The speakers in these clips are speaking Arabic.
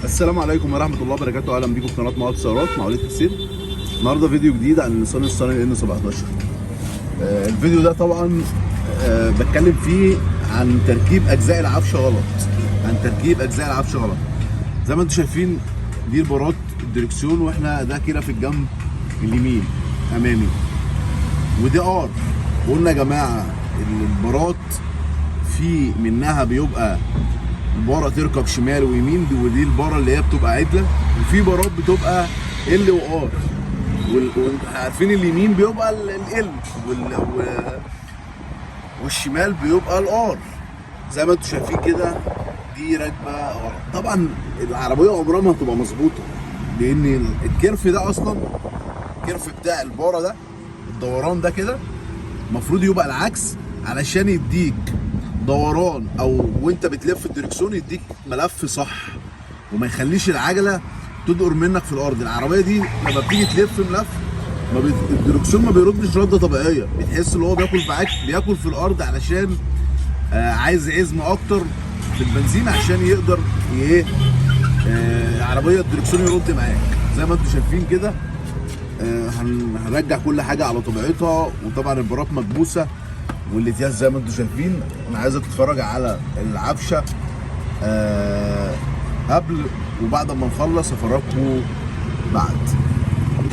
السلام عليكم ورحمه الله وبركاته. اهلا بيكم في قناه مواد سيارات مع وليد حسين. النهارده فيديو جديد عن نيسان الصني N17. الفيديو ده طبعا بتكلم فيه عن تركيب اجزاء العفشه غلط. زي ما انتم شايفين دي البارات الدركسيون، واحنا ده كده في الجنب اليمين امامي، ودي قلنا يا جماعه البارات في منها بيبقى البارة تركب شمال ويمين، ودي البارة اللي هي بتبقى عدلة، وفي بارات بتبقى ال وار، عارفين اليمين بيبقى ال والشمال بيبقى الار. زي ما انتم شايفين كده دي راكبه غلط. طبعا العربيه عمرها ما هتبقى مظبوطه، لان الكيرف ده اصلا الكيرف بتاع البارة ده الدوران ده كده المفروض يبقى العكس، علشان يديك دوران، او وانت بتلف الدركسيون يديك ملف صح وما يخليش العجله تدقر منك في الارض. العربيه دي لما بتيجي تلف ملف الدركسيون ما بيردش رده طبيعيه، بتحس ان هو بياكل في الارض، علشان عايز عزم اكتر في البنزين عشان يقدر العربيه الدركسيون يرد معاك. زي ما انتم شايفين كده هنرجع كل حاجه على طبيعتها، وطبعا البراك مكبوسه والاتياس زي ما انتم شايفين. انا عايزك تتفرج على العفشه قبل وبعد ما نخلص افرجكم بعد.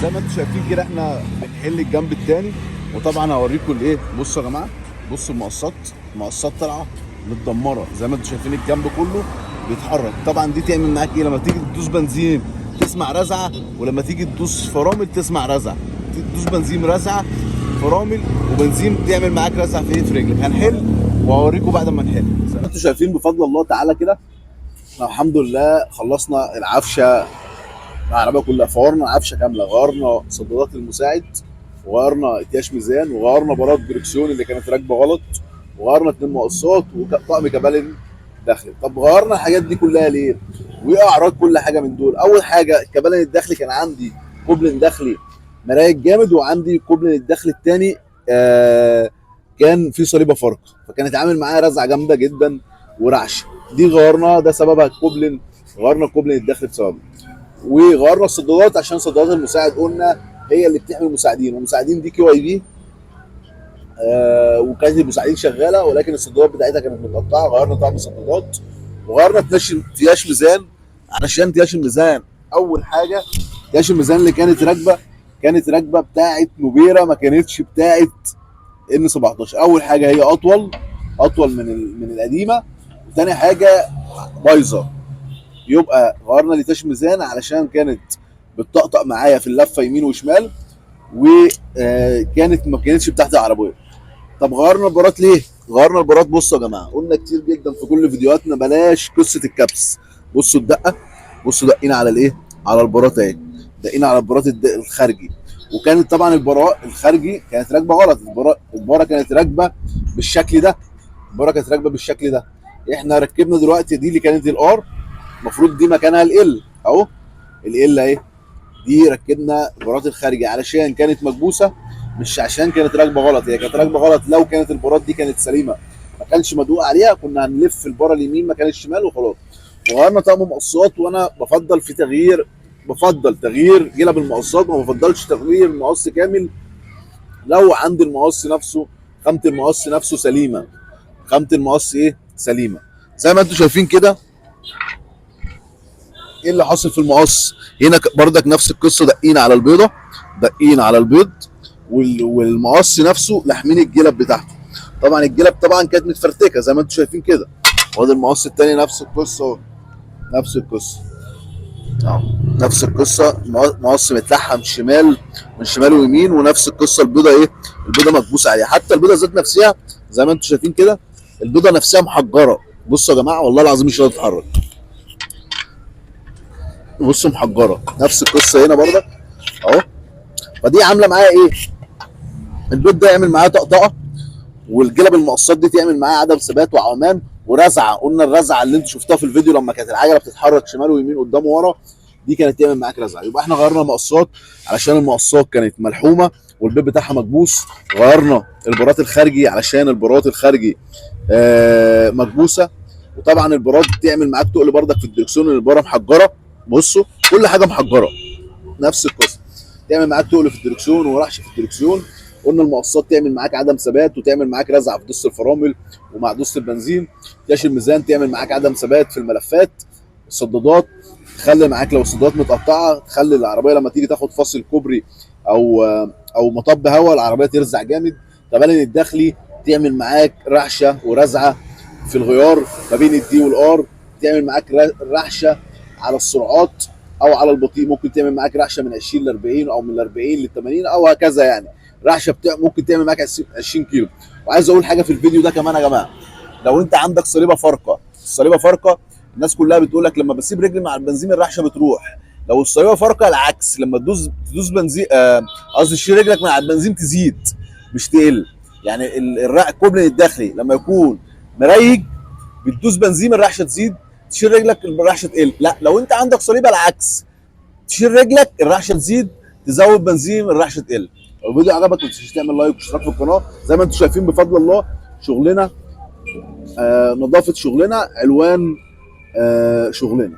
زي ما انتم شايفين كده احنا بنحل الجنب الثاني، وطبعا هوريكم الايه. بصوا يا جماعه، بصوا المقصات طالعه متدمره. زي ما انتم شايفين الجنب كله بيتحرك. طبعا دي تعمل معاك ايه؟ لما تيجي تدوس بنزين تسمع رزعه، ولما تيجي تدوس فرامل تسمع رزعه. تدوس بنزين رزعه، فرامل وبنزين تعمل معاك رزعه في رجلك. هنحل وهوريكم بعد ما نحل. زي ما انتم شايفين بفضل الله تعالى كده احنا الحمد لله خلصنا العفشه العربيه كلها. فورنا عفشه كامله، غيرنا صدادات المساعد، وغيرنا اتياش ميزان، وغيرنا براد دركسيون اللي كانت راكبه غلط، وغيرنا 2 مقصات وطقم كبالن داخلي. طب غيرنا الحاجات دي كلها ليه؟ وايه اعراض كل حاجه من دول؟ اول حاجه الكبالن الداخلي، كان عندي كوبلن داخلي مرايك جامد، وعندي كوبلن الداخلي الثاني كان في صليبه فارقه، فكانت عامل معايا رزعه جامده جدا ورعشه. دي غيرنا، ده سببها الكوبلن، غيرنا الكوبلن الداخلي بسببه. وغيرنا الصدادات عشان صدادات المساعد قلنا هي اللي بتحمي المساعدين، والمساعدين دي KYB وكانت المساعدين شغاله، ولكن الصدادات بتاعتها كانت متقطعه. غيرنا طعم الصدادات، وغيرنا تياش ميزان، علشان تياش الميزان اول حاجه تياش الميزان اللي كانت راكبه بتاعه نوبيرا، ما كانتش بتاعه N17. اول حاجه هي اطول من القديمه، وثاني حاجه بايظه. يبقى غيرنا لتياش ميزان علشان كانت بتطقطق معايا في اللفه يمين وشمال، وكانت ما كانتش بتاعت العربيه. طب غيرنا البارات ليه؟ غيرنا البارات، بصوا يا جماعه، قلنا كتير جدا في كل فيديوهاتنا بلاش قصه الكبس. بصوا الدقه، بصوا دقينا على الايه؟ على البارات اهي، دقينا على البارات الخارجي. وكانت طبعا البارات الخارجي كانت راكبه غلط. الباره كانت راكبه بالشكل ده. احنا ركبنا دلوقتي دي اللي كانت الار، المفروض دي مكانها ال اهو، ال اهي. دي ركبنا البارات الخارجي علشان كانت مكبوسه، مش عشان كانت راكبه غلط. هي كانت راكبه غلط لو كانت البارات دي كانت سليمه ما كانش مدوق عليها، كنا هنلف الباره اليمين مكان الشمال وخلاص. وغيرنا طقم مقصات، وانا بفضل تغيير جلب المقصات، ما بفضلش تغيير المقص كامل لو عند المقص نفسه خامه المقص نفسه سليمه. خامه المقص سليمه. زي ما انتم شايفين كده ايه اللي حاصل في المقص هنا. بردك نفس القصه، دقينا على البيض والمقص نفسه لاحمين الجلب بتاعته. طبعا الجلب كانت متفرتكه زي ما انتم شايفين كده. وادي المقص الثاني نفس القصه نفس القصه مقص متلحم من شمال ويمين، ونفس القصه البيضه البيضه مكبوسه عليها. حتى البيضه ذات نفسها زي ما انتم شايفين كده، البيضه نفسها محجره. بصوا يا جماعه والله العظيم مش راضيه تتحرك، بصوا محجره. نفس القصه هنا برضك اهو. فدي عامله معايا البيض ده يعمل معايا طقطقه، والجلب المقصات دي تعمل معايا عدم ثبات وعومان ورزعه. قلنا الرزعه اللي انتوا شفتوها في الفيديو لما كانت العجله بتتحرك شمال ويمين قدام وورا، دي كانت تعمل معاك رزعه. يبقى احنا غيرنا مقصات علشان المقصات كانت ملحومه والبيض بتاعها مكبوس. غيرنا البارات الخارجي علشان البارات الخارجي مكبوسه. وطبعا البارات بتعمل معاك تقل بردك في الدركسيون، الباره محجره. بصوا كل حاجه محجره، نفس القصه. تعمل معاك تقل في الدركسيون ورحش في الدركسيون. قلنا المقصات تعمل معاك عدم ثبات وتعمل معاك رزعه في دوس الفرامل ومع دوس البنزين. كاش الميزان تعمل معاك عدم ثبات في الملفات. الصدادات تخلي معاك لو الصدادات متقطعه، تخلي العربيه لما تيجي تاخد فاصل كوبري او مطب هواء العربيه ترزع جامد. تبالين الداخلي تعمل معاك رعشه ورزعه في الغيار ما بين الدي والار. تعمل معاك رعشه على السرعات او على البطيء، ممكن تعمل معاك رعشه من 20 ل 40 او من 40 ل 80 او هكذا يعني. رعشه ممكن تعمل معاك 20 كيلو. وعايز اقول حاجه في الفيديو ده كمان يا جماعه، لو انت عندك صليبه فارقه، الصليبه فارقه الناس كلها بتقول لك لما بسيب رجلي مع البنزين الرعشه بتروح. لو الصليبه فارقه العكس، لما تدوس بنزين قصدي تشيل رجلك مع البنزين تزيد مش تقل. يعني الكوبلين الداخلي لما يكون مريج بتدوس بنزين الرعشه تزيد، تشيل رجلك الرعشه تقل. لا لو انت عندك صليبه العكس، تشيل رجلك الرعشه تزيد، تزود بنزين الرعشه تقل. لو الفيديو عجبك ما تنساش تعمل لايك واشتراك في القناه. زي ما انتم شايفين بفضل الله شغلنا نظافه شغلنا، علوان شغلنا.